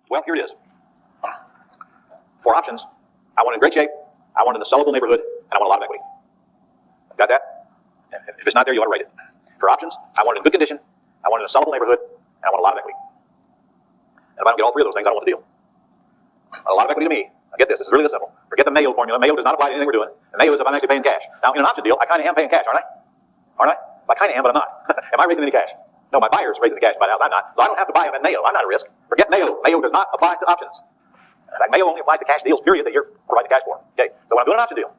Well, here it is. For options, I want it in great shape, I want it in a sellable neighborhood, and I want a lot of equity. Got that? If it's not there, you ought to write it. For options, I want it in good condition, I want it in a sellable neighborhood, and I want a lot of equity. And if I don't get all three of those things, I don't want the deal. A lot of equity to me, get this is really this simple. Forget the Mayo formula. Mayo does not apply to anything we're doing. The Mayo is if I'm actually paying cash. Now, in an option deal, I kind of am paying cash, aren't I? Aren't I? I kind of am, but I'm not. Am I raising any cash? No, my buyer's raising the cash to buy the house. I'm not. So I don't have to buy them at Mayo. I'm not at risk. Forget Mayo. Mayo does not apply to options. In fact, Mayo only applies to cash deals, period, that you're providing cash for. Okay, so when I'm doing an option deal,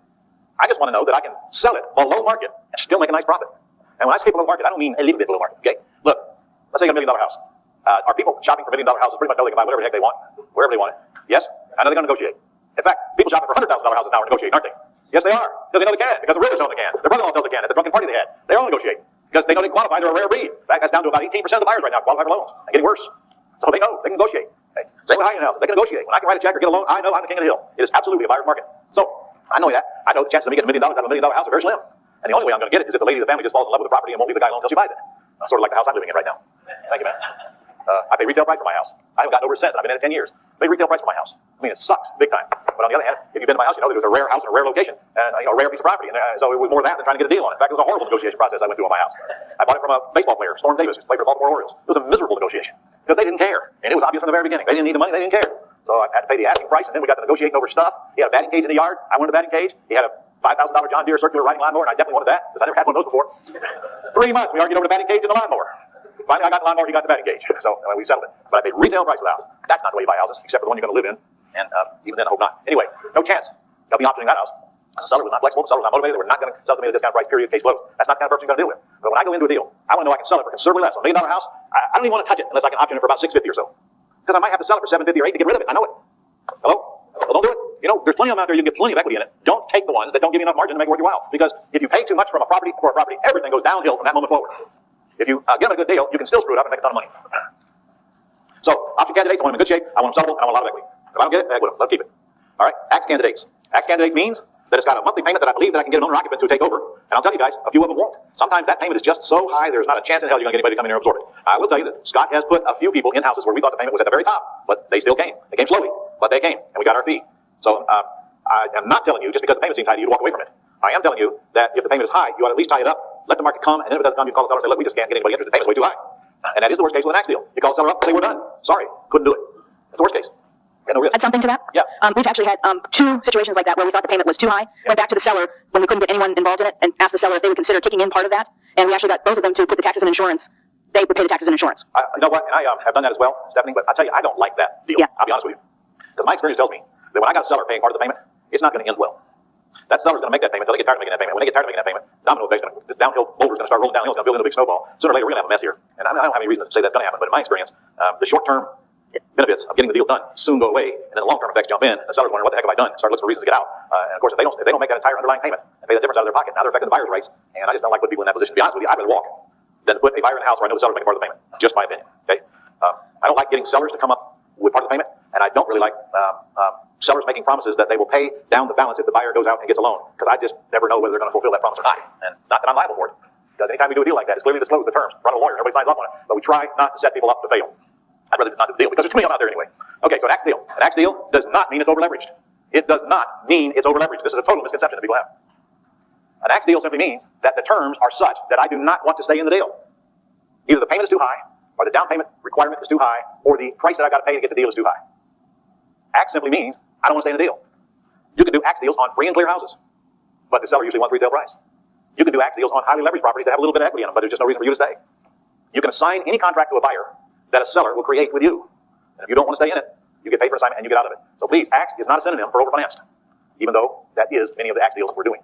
I just want to know that I can sell it below market and still make a nice profit. And when I say below market, I don't mean a little bit below market. Okay, look, let's say you got $1 million house. Are people shopping for $1 million houses? Pretty much know they can buy whatever the heck they want, wherever they want it. Yes, I know they're going to negotiate. In fact, people shopping for $100,000 houses now are negotiating, aren't they? Yes, they are, because they know they can, because the realtors know they can. Their brother-in-law tells they can. At the drunken party they had, they're all negotiating because they know they qualify. They're a rare breed. In fact, that's down to about 18% of the buyers right now qualify for loans, and getting worse. So they know they can negotiate. Okay? Same with high-end houses. They can negotiate. When I can write a check or get a loan, I know I'm the king of the hill. It is absolutely a buyer's market. So I know that. I know the chances of me getting $1 million out of a $1 million house are very slim. And the only way I'm going to get it is if the lady of the family just falls in love with the property and won't leave the guy alone until she buys it. Sort of like the house I'm living in right now. Thank you, man. I pay retail price for my house. I haven't gotten over it since, and I've been in it 10 years. I pay retail price for my house. I mean, it sucks big time. But on the other hand, if you've been to my house, you know that it was a rare house in a rare location, and a rare piece of property. And so it was more that than trying to get a deal on it. In fact, it was a horrible negotiation process I went through on my house. I bought it from a baseball player, Storm Davis, who played for the Baltimore Orioles. It was a miserable negotiation because they didn't care, and it was obvious from the very beginning. They didn't need the money, they didn't care. So I had to pay the asking price, and then we got to negotiating over stuff. He had a batting cage in the yard. I wanted a batting cage. He had a $5,000 John Deere circular riding lawnmower, and I definitely wanted that because I never had one of those before. 3 months we argued over the batting cage and the lawnmower. Finally, I got the lawnmower, he got the batting cage. So we settled it. But I paid retail price for the house. That's not the way you buy houses, except for the one you're going to live in. And even then, I hope not. Anyway, no chance. They'll be optioning that house. The seller was not flexible. The seller was not motivated. They were not going to sell to me at a discount price, period, case closed. That's not the kind of person you're going to deal with. But when I go into a deal, I want to know I can sell it for considerably less. A $1 million house, I don't even want to touch it unless I can option it for about $650 or so. Because I might have to sell it for $750 or $8 to get rid of it. I know it. Hello? Well, don't do it. You know, there's plenty of them out there. You can get plenty of equity in it. Don't take the ones that don't give you enough margin to make it worth your while. Because if you pay too much for a property, everything goes downhill from that moment forward. If you get them a good deal, you can still screw it up and make a ton of money. So, option candidates, I want them in good shape, I want them sellable, and I want a lot of equity. If I don't get it, heck with them. Let them keep it. All right, axe candidates. Axe candidates means that it's got a monthly payment that I believe that I can get an owner-occupant to take over. And I'll tell you guys, a few of them won't. Sometimes that payment is just so high, there's not a chance in hell you're going to get anybody to come in here and absorb it. I will tell you that Scott has put a few people in houses where we thought the payment was at the very top, but they still came. They came slowly, but they came, and we got our fee. So, I am not telling you, just because the payment seems high to you, to walk away from it. I am telling you that if the payment is high, you ought to at least tie it up, let the market come, and then if it doesn't come, you call the seller and say, look, we just can't get anybody interested, the payment's way too high. And that is the worst case with an axe deal. You call the seller up and say, we're done. Sorry, couldn't do it. That's the worst case. No risk. Add something to that? Yeah. We've actually had 2 situations like that where we thought the payment was too high, went back to the seller when we couldn't get anyone involved in it, and asked the seller if they would consider kicking in part of that, and we actually got both of them to put the taxes and insurance. They would pay the taxes and insurance. You know what, and I have done that as well, Stephanie, but I tell you, I don't like that deal. Yeah. I'll be honest with you. Because my experience tells me that when I got a seller paying part of the payment, it's not going to end well. That seller's going to make that payment until they get tired of making that payment. When they get tired of making that payment, domino effect's this downhill boulder's going to start rolling downhill. It's going to build into a big snowball. Sooner or later, we're going to have a mess here. And I don't have any reason to say that's going to happen, but in my experience, the short-term benefits of getting the deal done soon go away, and then the long-term effects jump in, and the seller's wondering, what the heck have I done? Start looking for reasons to get out. And of course, if they don't make that entire underlying payment and pay the difference out of their pocket, now they're affecting the buyer's rights, and I just don't like putting people in that position. To be honest with you, I'd rather walk than to put a buyer in a house where I know the seller's making part of the payment. Just my opinion. Okay? I don't like getting sellers to come up with part of the payment, and I don't really like sellers making promises that they will pay down the balance if the buyer goes out and gets a loan, because I just never know whether they're going to fulfill that promise or not. And not that I'm liable for it, because anytime we do a deal like that, it's clearly disclosed the terms in front of a lawyer, and everybody signs off on it. But we try not to set people up to fail. I'd rather not do the deal, because there's too many of them out there anyway. Okay, so an axe deal. An axe deal does not mean it's over-leveraged. It does not mean it's over-leveraged. This is a total misconception that people have. An axe deal simply means that the terms are such that I do not want to stay in the deal. Either the payment is too high, or the down payment requirement is too high, or the price that I got to pay to get the deal is too high. Axe simply means I don't want to stay in the deal. You can do axe deals on free and clear houses, but the seller usually wants retail price. You can do axe deals on highly leveraged properties that have a little bit of equity in them, but there's just no reason for you to stay. You can assign any contract to a buyer that a seller will create with you. And if you don't want to stay in it, you get paid for assignment and you get out of it. So please, axe is not a synonym for overfinanced, even though that is many of the axe deals we're doing.